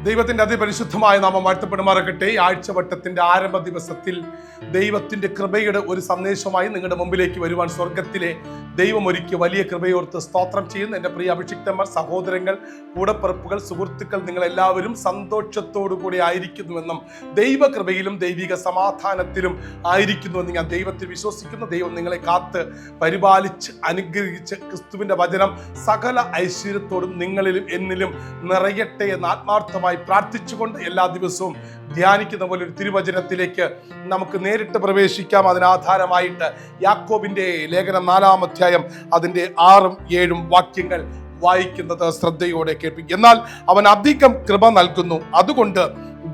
ദൈവത്തിന്റെ അതിപരിശുദ്ധമായ നാമം വാഴ്ത്തപ്പെടുമാറാകട്ടെ. ആഴ്ചവട്ടത്തിന്റെ ആരംഭ ദിവസത്തിൽ ദൈവത്തിന്റെ കൃപയുടെ ഒരു സന്ദേശമായി നിങ്ങളുടെ മുമ്പിലേക്ക് വരുവാൻ സ്വർഗത്തിലെ ദൈവം ഒരുക്കിയ വലിയ കൃപയോർത്ത് സ്തോത്രം ചെയ്യുന്ന എൻ്റെ പ്രിയ അഭിഷിക്തന്മാർ, സഹോദരങ്ങൾ, കൂടപ്പിറപ്പുകൾ, സുഹൃത്തുക്കൾ, നിങ്ങളെല്ലാവരും സന്തോഷത്തോടു കൂടി ആയിരിക്കുന്നുവെന്നും ദൈവകൃപയിലും ദൈവിക സമാധാനത്തിലും ആയിരിക്കുന്നുവെന്ന് ഞാൻ ദൈവത്തിൽ വിശ്വസിക്കുന്നു. ദൈവം നിങ്ങളെ കാത്ത് പരിപാലിച്ച് അനുഗ്രഹിച്ച് ക്രിസ്തുവിന്റെ വചനം സകല ഐശ്വര്യത്തോടും നിങ്ങളിലും എന്നിലും നിറയട്ടെ എന്ന് ആത്മാർത്ഥമായി പ്രാർത്ഥിച്ചുകൊണ്ട് എല്ലാ ദിവസവും ധ്യാനിക്കുന്ന പോലെ ഒരു തിരുവചനത്തിലേക്ക് നമുക്ക് നേരിട്ട് പ്രവേശിക്കാം. അതിനാധാരമായിട്ട് യാക്കോബിന്റെ ലേഖനം 4-ാം അധ്യായം അതിൻ്റെ 6-ഉം 7-ഉം വാക്യങ്ങൾ വായിക്കുന്നത് ശ്രദ്ധയോടെ കേൾപ്പിക്കും. എന്നാൽ അവൻ അധികം കൃപ നൽകുന്നു, അതുകൊണ്ട്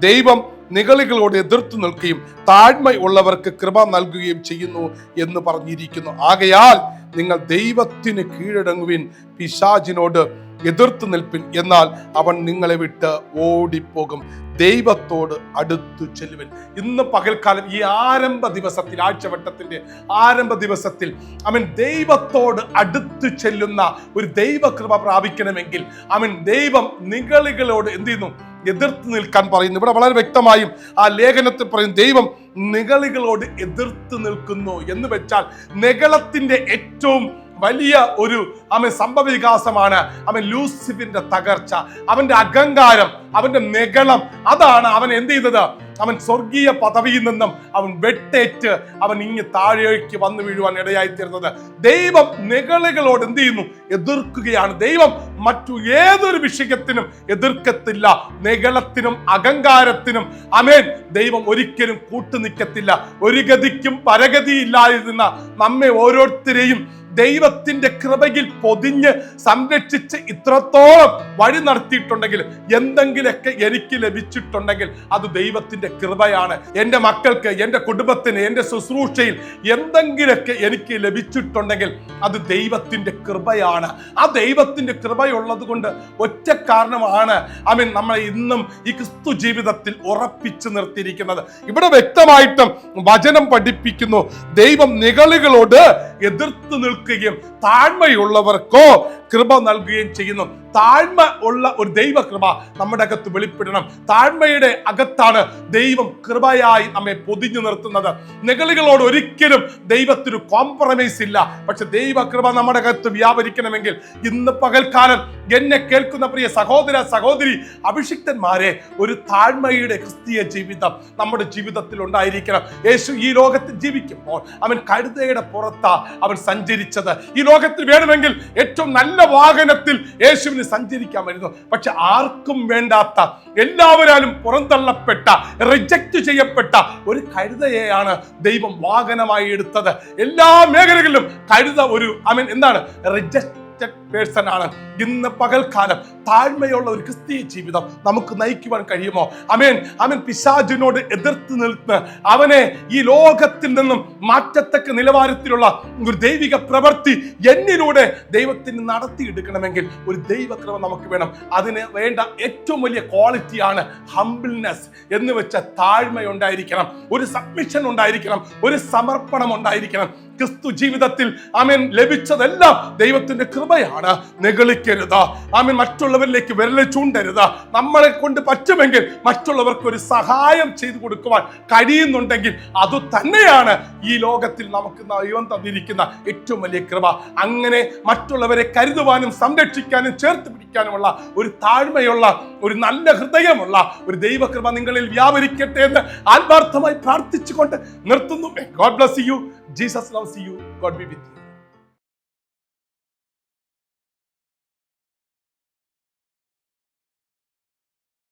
ദൈവം നിഗളികളോട് എതിർത്തു നിൽക്കുകയും താഴ്മയുള്ളവർക്ക് കൃപ നൽകുകയും ചെയ്യുന്നു എന്ന് പറഞ്ഞിരിക്കുന്നു. ആകയാൽ നിങ്ങൾ ദൈവത്തിന് കീഴടങ്ങുവിൻ, പിശാചിനോട് എതിർത്ത് നിൽപ്പിൻ, എന്നാൽ അവൻ നിങ്ങളെ വിട്ട് ഓടിപ്പോകും. ദൈവത്തോട് അടുത്തു ചെല്ലുവിൻ. ഇന്ന് പകൽക്കാലം ഈ ആരംഭ ദിവസത്തിൽ, ആഴ്ചവട്ടത്തിന്റെ ആരംഭ ദിവസത്തിൽ ദൈവത്തോട് അടുത്തു ചെല്ലുന്ന ഒരു ദൈവകൃപ പ്രാപിക്കണമെങ്കിൽ ദൈവം നിഗളികളോട് എന്ത് ചെയ്യുന്നു? എതിർത്ത് നിൽക്കാൻ പറയുന്നു. ഇവിടെ വളരെ വ്യക്തമായും ആ ലേഖനത്തിൽ പറയും, ദൈവം നിഗളികളോട് എതിർത്ത് നിൽക്കുന്നു എന്ന് വെച്ചാൽ നിഗളത്തിന്റെ ഏറ്റവും വലിയ ഒരു സംഭവവികാസമാണ് ലൂസിഫിന്റെ തകർച്ച, അവന്റെ അഹങ്കാരം, അവന്റെ നിഗളം. അതാണ് അവൻ എന്ത് ചെയ്തത്? അവൻ സ്വർഗീയ പദവിയിൽ നിന്നും അവൻ വെട്ടേറ്റ് അവൻ ഇങ്ങ് താഴേക്ക് വന്നു വീഴുവാൻ ഇടയായിത്തീരുന്നത്. ദൈവം നിഗളികളോട് എന്ത് ചെയ്യുന്നു? എതിർക്കുകയാണ്. ദൈവം മറ്റു ഏതൊരു വിഷയത്തിനും എതിർക്കത്തില്ല. നിഗളത്തിനും അഹങ്കാരത്തിനും ദൈവം ഒരിക്കലും കൂട്ടുനിൽക്കത്തില്ല. ഒരു ഗതിക്കും പരഗതിയില്ലാതിരുന്ന നമ്മെ ഓരോരുത്തരെയും ദൈവത്തിന്റെ കൃപയിൽ പൊതിഞ്ഞ് സംരക്ഷിച്ച് ഇത്രത്തോളം വഴി നടത്തിയിട്ടുണ്ടെങ്കിൽ, എന്തെങ്കിലൊക്കെ എനിക്ക് ലഭിച്ചിട്ടുണ്ടെങ്കിൽ അത് ദൈവത്തിന്റെ കൃപയാണ്. എൻ്റെ മക്കൾക്ക്, എൻ്റെ കുടുംബത്തിന്, എൻ്റെ ശുശ്രൂഷയിൽ എന്തെങ്കിലൊക്കെ എനിക്ക് ലഭിച്ചിട്ടുണ്ടെങ്കിൽ അത് ദൈവത്തിന്റെ കൃപയാണ്. ആ ദൈവത്തിന്റെ കൃപയുള്ളത് കൊണ്ട് ഒറ്റ കാരണമാണ് നമ്മളെ ഇന്നും ഈ ക്രിസ്തു ജീവിതത്തിൽ ഉറപ്പിച്ചു നിർത്തിയിരിക്കുന്നത്. ഇവിടെ വ്യക്തമായിട്ടും വചനം പഠിപ്പിക്കുന്നു, ദൈവം നിഗളികളോട് എതിർത്ത് നിൽക്കുകയും താഴ്മയുള്ളവർക്കോ കൃപ നൽകുകയും ചെയ്യുന്നു. താഴ്മ ഉള്ള ഒരു ദൈവകൃപ നമ്മുടെ അകത്ത് വെളിപ്പെടണം. താഴ്മയുടെ അകത്താണ് ദൈവം കൃപയായി നമ്മെ പൊതിഞ്ഞു നിർത്തുന്നത്. നിഗളികളോട് ഒരിക്കലും ദൈവത്തിന് കോംപ്രമൈസ് ഇല്ല. പക്ഷെ ദൈവകൃപ നമ്മുടെ അകത്ത് വ്യാപരിക്കണമെങ്കിൽ ഇന്ന് പകൽക്കാലം എന്നെ കേൾക്കുന്ന പ്രിയ സഹോദര സഹോദരി അഭിഷിക്തന്മാരെ, ഒരു താഴ്മയുടെ ക്രിസ്തീയ ജീവിതം നമ്മുടെ ജീവിതത്തിൽ ഉണ്ടായിരിക്കണം. യേശു ഈ ലോകത്തിൽ ജീവിക്കുമ്പോൾ അവൻ കഴുതയുടെ പുറത്താ അവൻ സഞ്ചരിച്ചത്. ഈ ലോകത്തിൽ വേണമെങ്കിൽ ഏറ്റവും നല്ല വാഹനത്തിൽ യേശുവിന് സഞ്ചരിക്കാമായിരുന്നു. പക്ഷെ ആർക്കും വേണ്ടാത്ത, എല്ലാവരാലും പുറന്തള്ളപ്പെട്ട, റിജക്റ്റ് ചെയ്യപ്പെട്ട ഒരു കഴുതയെയാണ് ദൈവം വാഹനമായി എടുത്തത്. എല്ലാ മേഖലകളിലും കഴുത ഒരു എന്താണ്? റിജക്റ്റഡ് പേഴ്സൺ ആണ്. ഇന്ന് പകൽക്കാലം താഴ്മയുള്ള ഒരു ക്രിസ്തീയ ജീവിതം നമുക്ക് നയിക്കുവാൻ കഴിയുമോ? പിശാചിനോട് എതിർത്ത് നിൽന്ന് അവനെ ഈ ലോകത്തിൽ നിന്നും മാറ്റത്തക്ക നിലവാരത്തിലുള്ള ഒരു ദൈവിക പ്രവൃത്തി എന്നിലൂടെ ദൈവത്തിന് നടത്തിയെടുക്കണമെങ്കിൽ ഒരു ദൈവകൃപ നമുക്ക് വേണം. അതിന് വേണ്ട ഏറ്റവും വലിയ ക്വാളിറ്റിയാണ് ഹംബിൾനെസ് എന്ന് വെച്ച താഴ്മയുണ്ടായിരിക്കണം, ഒരു സബ്മിഷൻ ഉണ്ടായിരിക്കണം, ഒരു സമർപ്പണം ഉണ്ടായിരിക്കണം. ക്രിസ്തു ജീവിതത്തിൽ ലഭിച്ചതെല്ലാം ദൈവത്തിന്റെ കൃപയാണ്. നിഗളിക്കരുത്. മറ്റുള്ളവരിലേക്ക് വിരൽ ചൂണ്ടരുത്. നമ്മളെ കൊണ്ട് പറ്റുമെങ്കിൽ മറ്റുള്ളവർക്ക് ഒരു സഹായം ചെയ്തു കൊടുക്കുവാൻ കഴിയുന്നുണ്ടെങ്കിൽ അത് തന്നെയാണ് ഈ ലോകത്തിൽ നമുക്ക് ദൈവം തന്നിരിക്കുന്ന ഏറ്റവും വലിയ കൃപ. അങ്ങനെ മറ്റുള്ളവരെ കരുതുവാനും സംരക്ഷിക്കാനും ചേർത്ത് പിടിക്കാനുമുള്ള ഒരു താഴ്മയുള്ള, ഒരു നല്ല ഹൃദയമുള്ള ഒരു ദൈവകൃപ നിങ്ങളിൽ വ്യാപരിക്കട്ടെ എന്ന് ആത്മാർത്ഥമായി പ്രാർത്ഥിച്ചുകൊണ്ട് നിർത്തുന്നു. God bless you. Jesus loves you. God be with you.